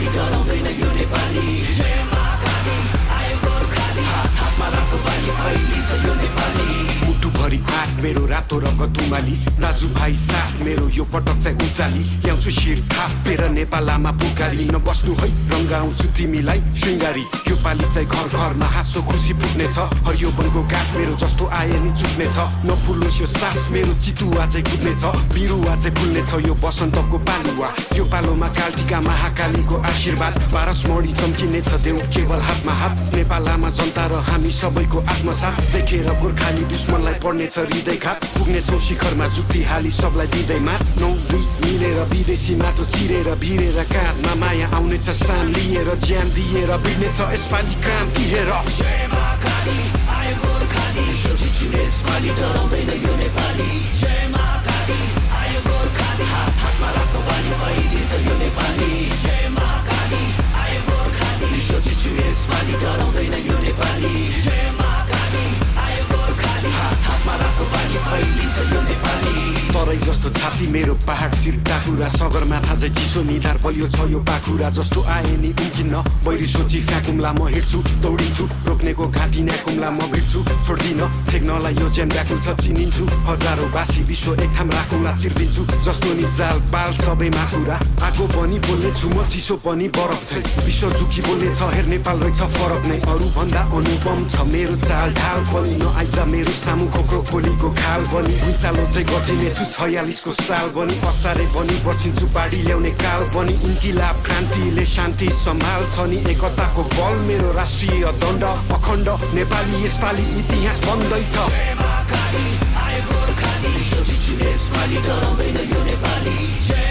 यसपालि डराउँदैन यो नेपाली जय महाकाली आयो गोर्खाली हात हातमा रातो बाली फैलिन्छ यो नेपाली मुटुभरि आँट मेरो रातो रगत उमाली दाजुभाइ साथ मेरो यो पटक चाहिँ उचाली ल्याउँछु शिर थापेर नेपालमा पुकारी नबस्नु है रङ्गाउँछु तिमीलाई श्रृङ्गारी यो पालि चाहिँ घर घरमा हाँसो खुसी पुग्नेछ हरियो वनको गाछ मेरो जस्तो आए नि चुक्नेछ नफुलोस् यो सास मेरो चितुवा चाहिँ कुद्नेछ बिरुवा चाहिँ फुल्नेछ यो बसन्तको पालुवा यो पालोमा कालटिका महाकालीको आशीर्वाद पारस मणि चम्किनेछ देऊ केवल हातमा हात नेपालमा जनता र हामी सबैको आत्मसाथ देखेर गोर्खाली दुश्मनलाई पर्नेछ हृदयघात पुग्नेछौँ शिखरमा जुक्ति हाली सबलाई दिँदै मात 9-2 मिलेर विदेशी माटो चिरेर भिरेर काँधमा माया आउनेछ सान लिएर ज्यान दिएर बिग्नेछ यसपालि क्रान्ति हेर जय महाकाली आयो गोर्खाली सोचिछु यसपालि डराउँदैन यो नेपाली जय महाकाली आयो गोर्खाली हात हातमा रातो बाली फैलिन्छ यो नेपाली जय महाकाली आयो गोर्खाली सोचिछु यसपालि डराउँदैन यो नेपाली जय महाकाली आयो गोर्खाली हात हातमा रातो बाली फैलिन्छ यो नेपाली सरै जस्तो छाती मेरो पहाड शिर टाकुरा सगरमाथा चाहिँ चिसो निधार बलियो छ यो पाखुरा जस्तो आए नि उम्किन्न बैरी सोची फ्याकुम्ला म हिँड्छु दौडिन्छु रोक्नेको घाँटी न्याकुम्ला म भिड्छु छोड्दिन ठेक्नलाई यो ज्यान व्याकुल छ चिनिन्छु हजारौँ बासी विश्व एक ठाम राखुला चिर्दिन्छु जस्तो नि जाल बाल सबै माकुरा आगो पनि बोल्ने छु म चिसो पनि बरफ छै विश्व झुकी बोल्ने छ हेर नेपाल रहेछ फरक नै अरू भन्दा अनुपम छ मेरो चाल ढाल पनि नआइज मेरो सामु खोक्रो खोलीको खाल पनि भुइँचालो चाहिँ गचिने छु 46 को साल पनि असारे पनि बसिन्छु बाढी ल्याउने काल पनि इन्किलाब क्रान्तिले शान्ति सम्हाल्छ नि एकताको बल मेरो राष्ट्रिय दण्ड अखण्ड नेपाली यसपालि इतिहास बन्दैछ जय महाकाली आयो गोर्खाली सोचिछु यसपालि डराउँदैन यो नेपाली जय